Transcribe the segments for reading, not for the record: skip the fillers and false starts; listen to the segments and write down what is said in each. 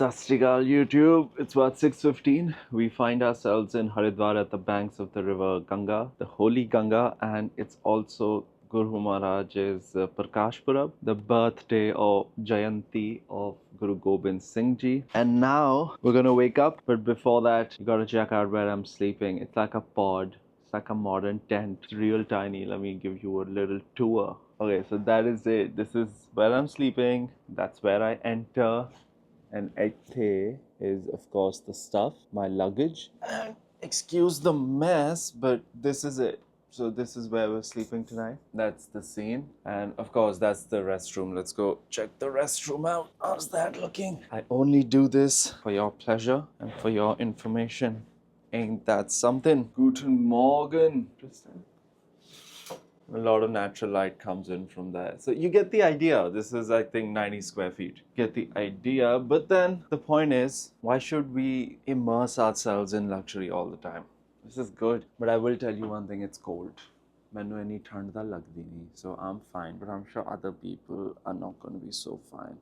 Sat Sri Akal YouTube. It's about 6:15. We find ourselves in Haridwar at the banks of the river Ganga, the holy Ganga, and it's also Guru Maharaj's Prakash Purab, the birthday or Jayanti of Guru Gobind Singh Ji. And now we're gonna wake up, but before that, you gotta check out where I'm sleeping. It's like a pod. It's like a modern tent. It's real tiny. Let me give you a little tour. Okay, so that is it. This is where I'm sleeping. That's where I enter. And Ethe is, of course, the stuff, my luggage. And excuse the mess, but this is it. So this is where we're sleeping tonight. That's the scene. And of course, that's the restroom. Let's go check the restroom out. How's that looking? I only do this for your pleasure and for your information. Ain't that something? Guten Morgen. Interesting. A lot of natural light comes in from there. So you get the idea. This is, I think, 90 square feet. Get the idea. But then the point is, why should we immerse ourselves in luxury all the time? This is good. But I will tell you one thing, it's cold. Mainu any thand da lagdi nahi. So I'm fine. But I'm sure other people are not going to be so fine.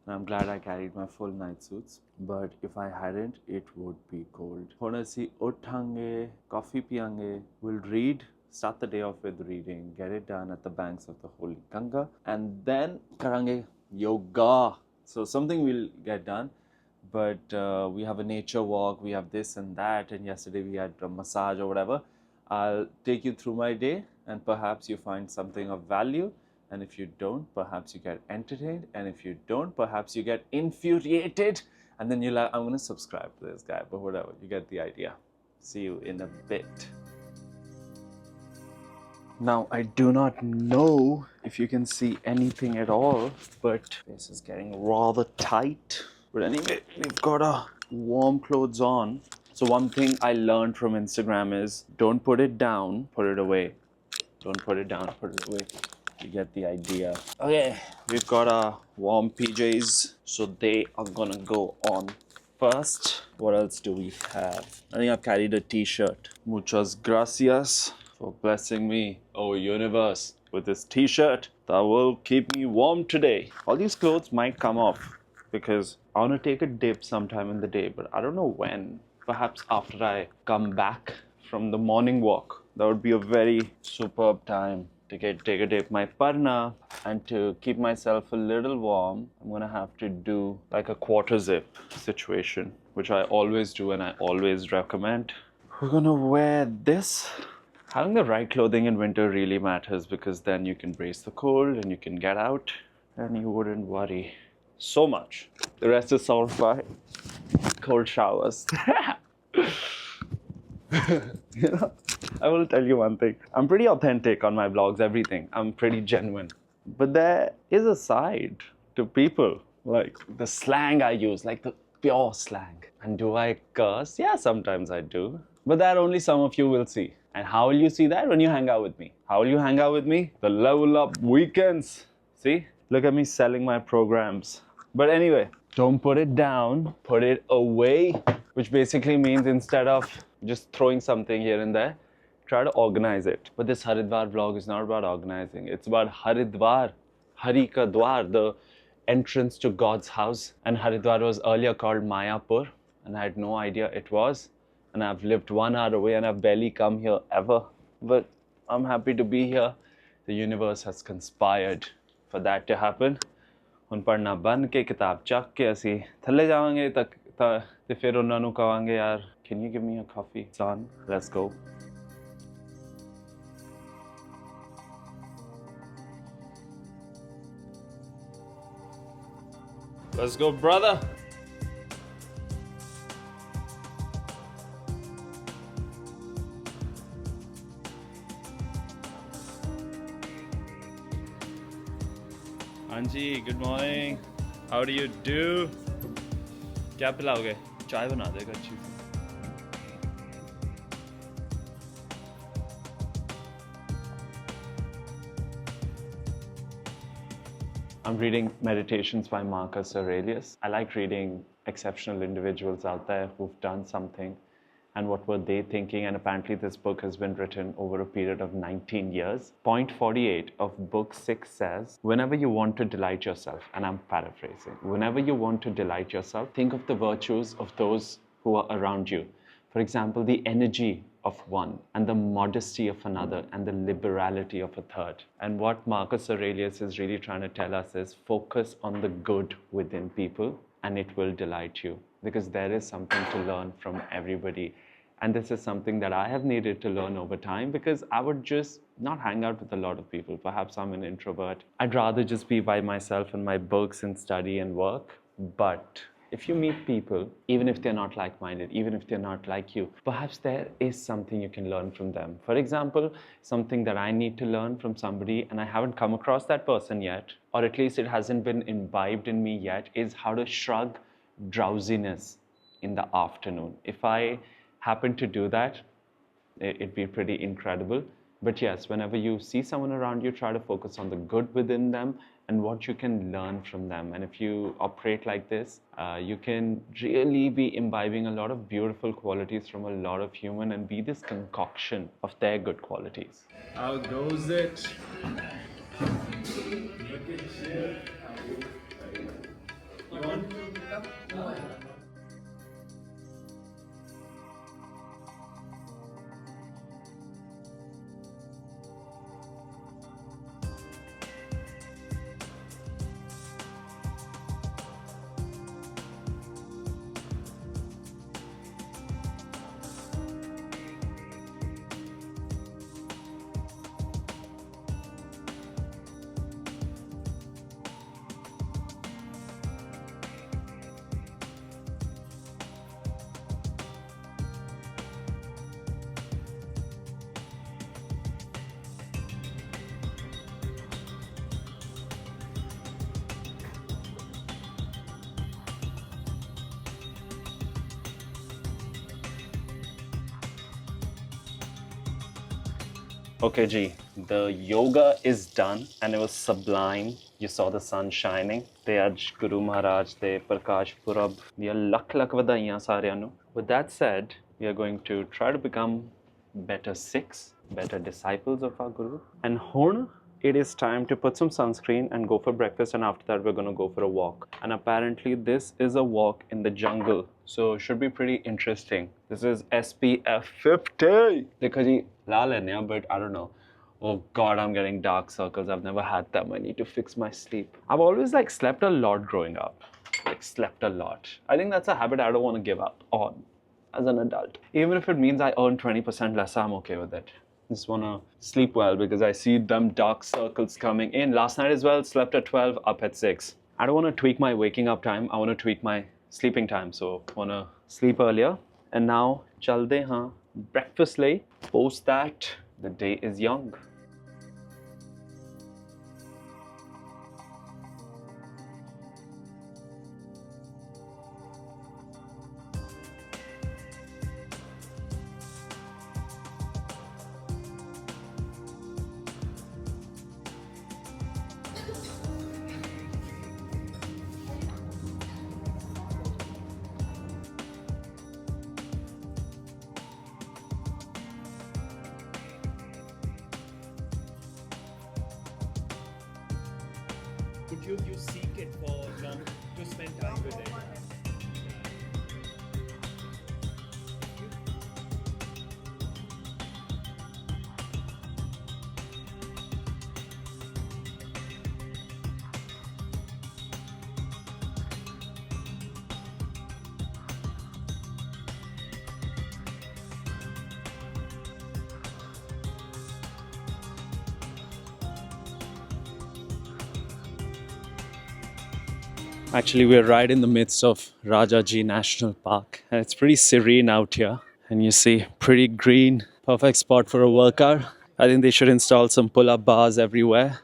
And I'm glad I carried my full night suits. But if I hadn't, it would be cold. Hona si uthange, coffee piyange, we'll read. Start the day off with reading, get it done at the banks of the holy Ganga, and then karange yoga. So something will get done, but we have a nature walk, we have this and that, and yesterday we had a massage or whatever. I'll take you through my day, and perhaps you find something of value, and if you don't, perhaps you get entertained, and if you don't, perhaps you get infuriated, and then you're like, I'm going to subscribe to this guy, but whatever, you get the idea. See you in a bit. Now, I do not know if you can see anything at all, but this is getting rather tight. But anyway, we've got our warm clothes on. So one thing I learned from Instagram is don't put it down, put it away. Don't put it down, put it away. You get the idea. Okay, we've got our warm PJs, so they are gonna go on first. What else do we have? I think I've carried a t-shirt. Muchas gracias for blessing me, oh universe, with this t-shirt that will keep me warm today. All these clothes might come off because I want to take a dip sometime in the day, but I don't know when. Perhaps after I come back from the morning walk. That would be a very superb time to take a dip. My parna, and to keep myself a little warm, I'm gonna have to do like a quarter zip situation, which I always do and I always recommend. We're gonna wear this. Having the right clothing in winter really matters because then you can brace the cold and you can get out and you wouldn't worry so much. The rest is solved by cold showers. You know, I will tell you one thing. I'm pretty authentic on my vlogs, everything. I'm pretty genuine. But there is a side to people, like the slang I use, like the pure slang. And do I curse? Yeah, sometimes I do. But that only some of you will see. And how will you see that? When you hang out with me. How will you hang out with me? The level up weekends. See? Look at me selling my programs. But anyway, don't put it down, put it away, which basically means instead of just throwing something here and there, try to organize it. But this Haridwar vlog is not about organizing. It's about Haridwar, Hari ka Dwar, the entrance to God's house. And Haridwar was earlier called Mayapur, and I had no idea it was. And I've lived 1 hour away and I've barely come here ever. But I'm happy to be here. The universe has conspired for that to happen. ਹੁਣ ਪੜ੍ਹਨਾ ਬੰਦ ਕੇ ਕਿਤਾਬ ਚੱਕ ਕੇ ਅਸੀਂ ਥੱਲੇ ਜਾਵਾਂਗੇ ਤੇ ਫਿਰ ਉਹਨਾਂ ਨੂੰ ਕਹਾਂਗੇ ਯਾਰ can you give me a coffee son? Let's go. Let's go, brother. Anji, good morning. How do you do? क्या पिलाओगे? चाय बना देगा अच्छी. I'm reading Meditations by Marcus Aurelius. I like reading exceptional individuals out there who've done something and what were they thinking. And apparently this book has been written over a period of 19 years. Point 48 of book 6 says, whenever you want to delight yourself, and I'm paraphrasing, whenever you want to delight yourself, think of the virtues of those who are around you. For example, the energy of one and the modesty of another and the liberality of a third. And what Marcus Aurelius is really trying to tell us is focus on the good within people and it will delight you, because there is something to learn from everybody. And this is something that I have needed to learn over time, because I would just not hang out with a lot of people. Perhaps I'm an introvert. I'd rather just be by myself in my books and study and work. But if you meet people, even if they're not like-minded, even if they're not like you, perhaps there is something you can learn from them. For example, something that I need to learn from somebody, and I haven't come across that person yet, or at least it hasn't been imbibed in me yet, is how to shrug drowsiness in the afternoon. If I happen to do that, it'd be pretty incredible. But yes, whenever you see someone around you, try to focus on the good within them and what you can learn from them. And if you operate like this, you can really be imbibing a lot of beautiful qualities from a lot of human and be this concoction of their good qualities. How goes it? Look at you. You want to become? Okay, G, the yoga is done and it was sublime. You saw the sun shining. Te aj Guru Maharaj de Prakash Purab. Diya lakh lakh vadaiyan saaryan nu. With that said, we are going to try to become better Sikhs, better disciples of our Guru. And ਹੁਣ it is time to put some sunscreen and go for breakfast, and after that we're going to go for a walk. And apparently this is a walk in the jungle, so should be pretty interesting. This is SPF 50. Dekho ji, la lene hain, but I don't know. Oh God, I'm getting dark circles. I've never had them. I need to fix my sleep. I've always slept a lot growing up. Slept a lot. I think that's a habit I don't want to give up on as an adult. Even if it means I earn 20% less, I'm okay with it. Just want to sleep well because I see them dark circles coming in. Last night as well, slept at 12, up at 6. I don't want to tweak my waking up time. I want to tweak my sleeping time. So I want to sleep earlier. And now, chalde haan, breakfast lay. Post that, the day is young. Could you seek it for long to spend time with it? Actually, we're right in the midst of Rajaji National Park, and it's pretty serene out here. And you see, pretty green, perfect spot for a workout. I think they should install some pull-up bars everywhere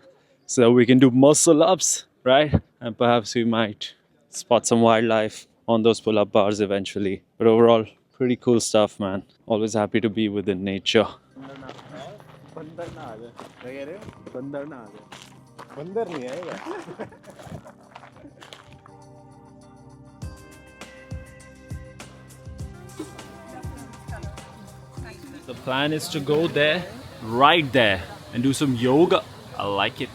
so we can do muscle ups, right? And perhaps we might spot some wildlife on those pull-up bars eventually. But overall, pretty cool stuff, man. Always happy to be within nature. The plan is to go there, right there, and do some yoga. I like it.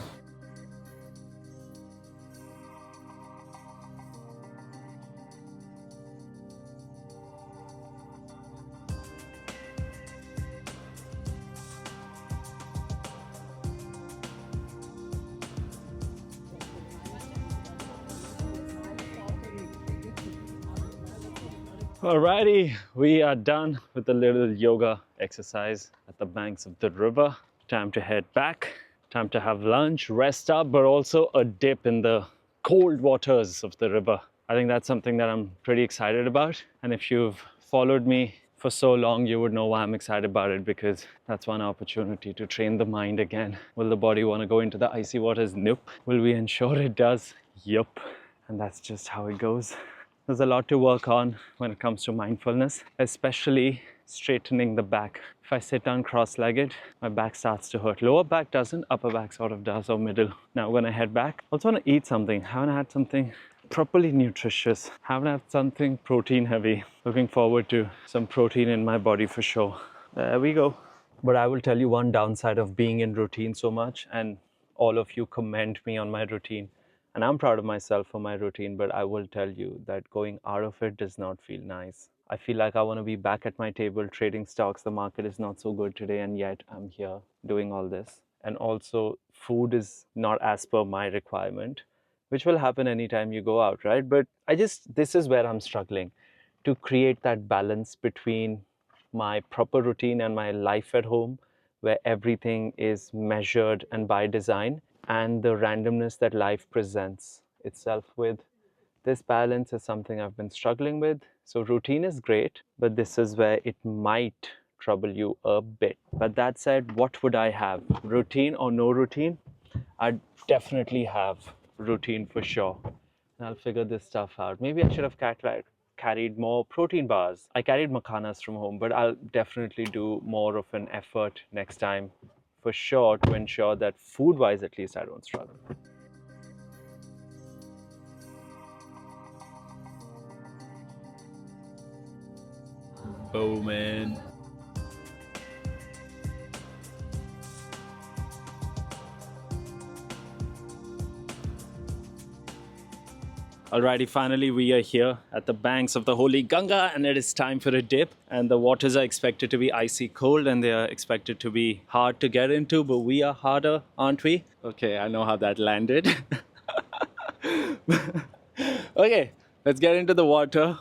Alrighty, we are done with the little yoga exercise at the banks of the river. Time to head back. Time to have lunch, rest up, but also a dip in the cold waters of the river. I think that's something that I'm pretty excited about. And if you've followed me for so long, you would know why I'm excited about it, because that's one opportunity to train the mind again. Will the body want to go into the icy waters? Nope. Will we ensure it does? Yup. And that's just how it goes. There's a lot to work on when it comes to mindfulness, especially straightening the back. If I sit down cross-legged, my back starts to hurt. Lower back doesn't, upper back sort of does, or middle. Now when I head back, I also want to eat something. Haven't had something properly nutritious. Haven't had something protein heavy. Looking forward to some protein in my body for sure. There we go. But I will tell you one downside of being in routine so much, and all of you commend me on my routine. And I'm proud of myself for my routine, but I will tell you that going out of it does not feel nice. I feel like I want to be back at my table trading stocks. The market is not so good today, and yet I'm here doing all this. And also, food is not as per my requirement, which will happen anytime you go out, right? But this is where I'm struggling to create that balance between my proper routine and my life at home, where everything is measured and by design, and the randomness that life presents itself with. This balance is something I've been struggling with. So routine is great, but this is where it might trouble you a bit. But that said, what would I have? Routine or no routine? I'd definitely have routine for sure. And I'll figure this stuff out. Maybe I should have carried more protein bars. I carried makhanas from home, but I'll definitely do more of an effort next time for sure to ensure that food-wise at least I don't struggle. Bowman. Alrighty, finally we are here at the banks of the holy Ganga, and it is time for a dip. And the waters are expected to be icy cold, and they are expected to be hard to get into, but we are harder, aren't we? Okay, I know how that landed. Okay, let's get into the water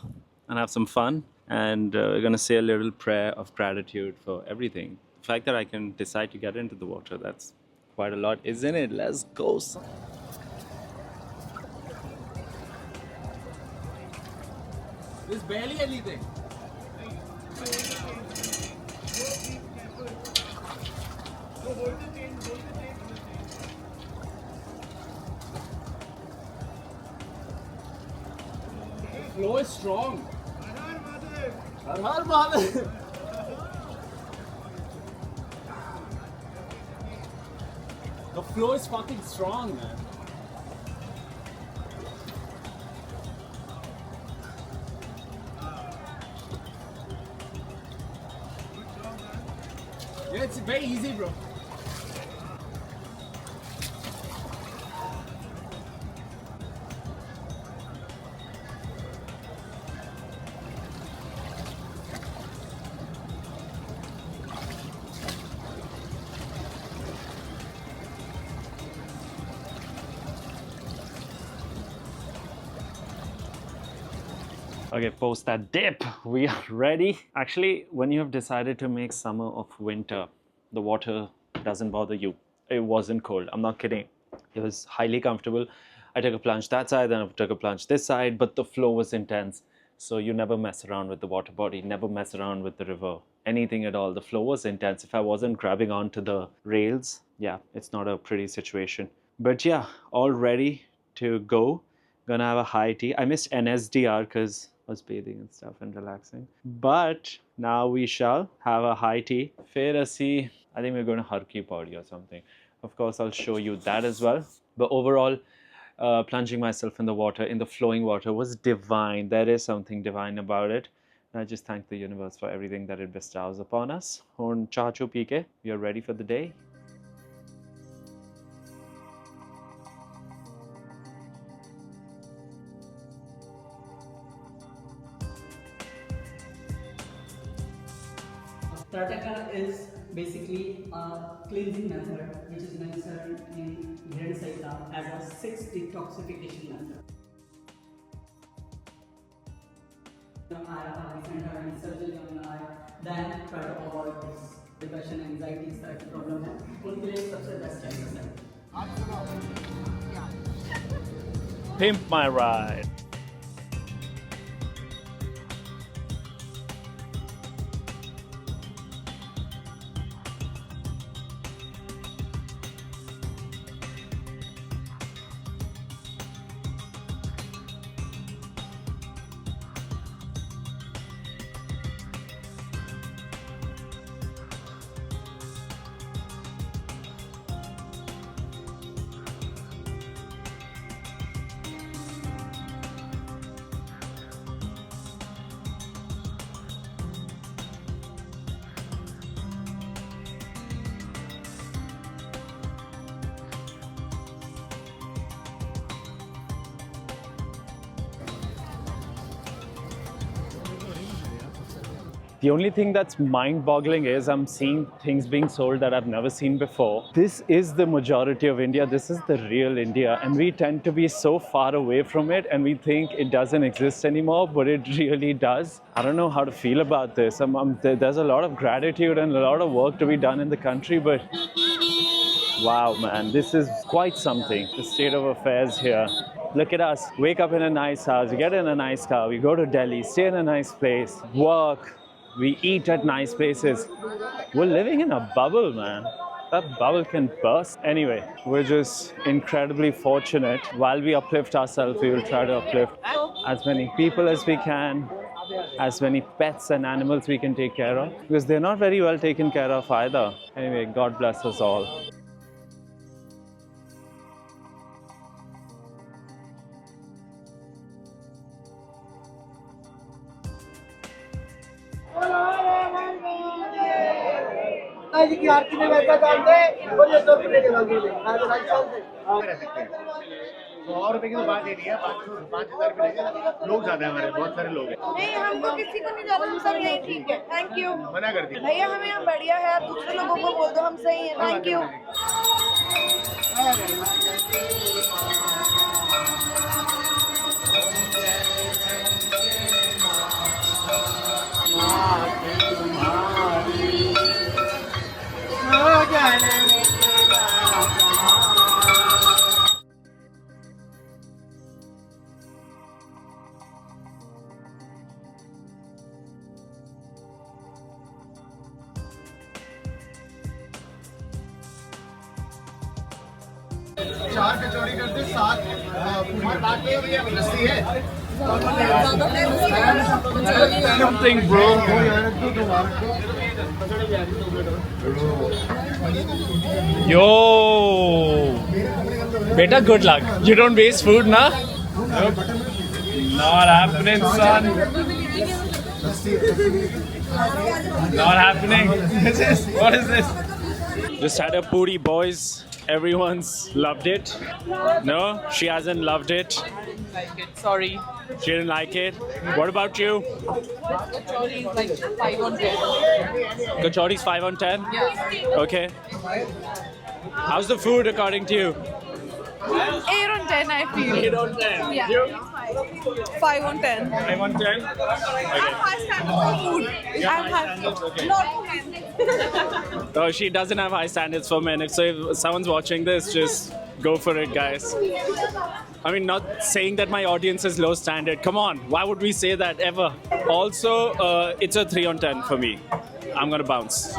and have some fun. And we're gonna say a little prayer of gratitude for everything. The fact that I can decide to get into the water, that's quite a lot, isn't it? Let's go. There's barely anything. The flow is strong. Har Har Mahadev. The flow is fucking strong, man. Yeah, it's very easy, bro. Okay, post that dip, we are ready. Actually, when you have decided to make summer of winter, the water doesn't bother you. It wasn't cold, I'm not kidding. It was highly comfortable. I took a plunge that side, then I took a plunge this side, but the flow was intense. So you never mess around with the water body, never mess around with the river, anything at all. The flow was intense. If I wasn't grabbing onto the rails, yeah, it's not a pretty situation. But yeah, all ready to go. Gonna have a high tea. I missed NSDR because I was bathing and stuff and relaxing. But now we shall have a high tea. Fair asi, I think we're going to Har Ki Pauri or something. Of course, I'll show you that as well. But overall, plunging myself in the water, in the flowing water, was divine. There is something divine about it. I just thank the universe for everything that it bestows upon us. Horn chachu pike, we are ready for the day. Trataka is basically a cleansing method which is mentioned in Gren Saita as a 6 detoxification method. And surgery on your eye, then try to avoid this depression, anxiety, such problem. उनके लिए सबसे best exercise. Pimp my ride. The only thing that's mind-boggling is I'm seeing things being sold that I've never seen before. This is the majority of India. This is the real India. And we tend to be so far away from it and we think it doesn't exist anymore, but it really does. I don't know how to feel about this. There's a lot of gratitude and a lot of work to be done in the country, but wow, man, this is quite something, the state of affairs here. Look at us, wake up in a nice house, we get in a nice car, we go to Delhi, stay in a nice place, work, we eat at nice places. We're living in a bubble, man. That bubble can burst. Anyway, we're just incredibly fortunate. While we uplift ourselves, we will try to uplift as many people as we can, as many pets and animals we can take care of, because they're not very well taken care of either. Anyway, God bless us all. जी की आरती में वैसा डाल दे और ये 100 रुपए के डाल दे रह सकते हैं 100 रुपए की तो बात ही नहीं है 5,000 रुपए लेंगे लोग ज्यादा है हमारे बहुत सारे लोग हैं नहीं हमको किसी को नहीं जाना हम सब यही ठीक है थैंक यू मना कर दी भैया हमें यहाँ बढ़िया है दूसरे लोगों को बोल दो हम सही है थैंक यू चार कचौड़ी कर दे 7 पूरी बात नहीं भैया लस्सी है Something, bro. Yo, beta, good luck. You don't waste food, nah? Nope. Not happening, son. Not happening. What is this? Just had a puri, boys. Everyone's loved it. No, she hasn't loved it. Like it. Sorry. She didn't like it. What about you? Kachori is like 5 on 10. Kachori's 5 on 10? Yeah. Okay. How's the food according to you? 8 on 10 I feel. 8 on 10. Yeah. You? 5 on 10. 5 on 10? I have high standards for food. Yeah, I high have standards, okay. not for men. Oh, she doesn't have high standards for men. So if someone's watching this, just go for it, guys. I mean, not saying that my audience is low standard. Come on, why would we say that ever? Also, it's a 3 on 10 for me. I'm gonna bounce.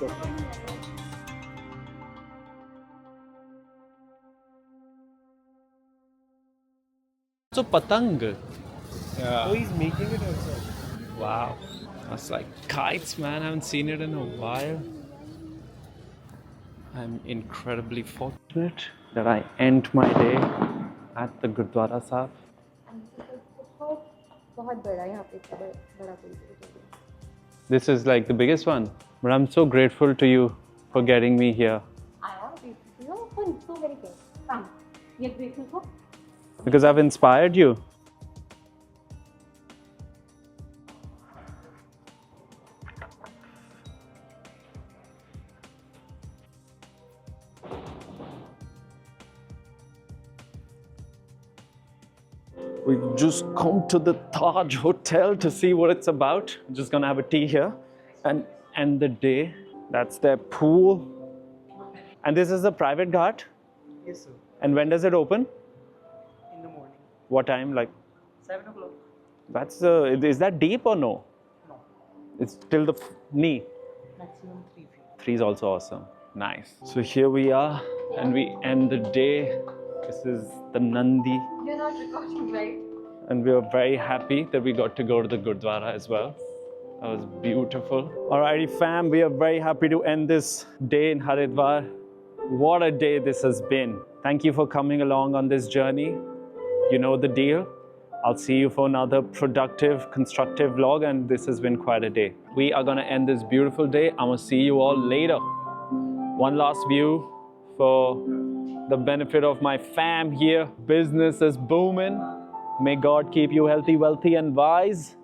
go. So patang. Yeah. Oh, he's making it also. Wow. That's like kites, man. I haven't seen it in a while. I'm incredibly fortunate that I end my day at the Gurdwara Sahib. This is like the biggest one. But I'm so grateful to you for getting me here. I am grateful for so many things. Come, you're grateful for? Because I've inspired you. We've just come to the Taj Hotel to see what it's about. I'm just gonna have a tea here and end the day. That's their pool. And this is a private ghat? Yes, sir. And when does it open? In the morning. What time? Like 7 o'clock. that's is that deep or no? No. It's till the knee. Maximum 3 feet. 3 is also awesome. Nice. So here we are, and we end the day. This is the Nandi, You're not recording, right? and we are very happy that we got to go to the Gurdwara as well. That was beautiful. Alrighty, fam, we are very happy to end this day in Haridwar. What a day this has been. Thank you for coming along on this journey. You know the deal. I'll see you for another productive, constructive vlog, and this has been quite a day. We are gonna end this beautiful day. I'm gonna see you all later. One last view for the benefit of my fam here. Business is booming. May God keep you healthy, wealthy, and wise.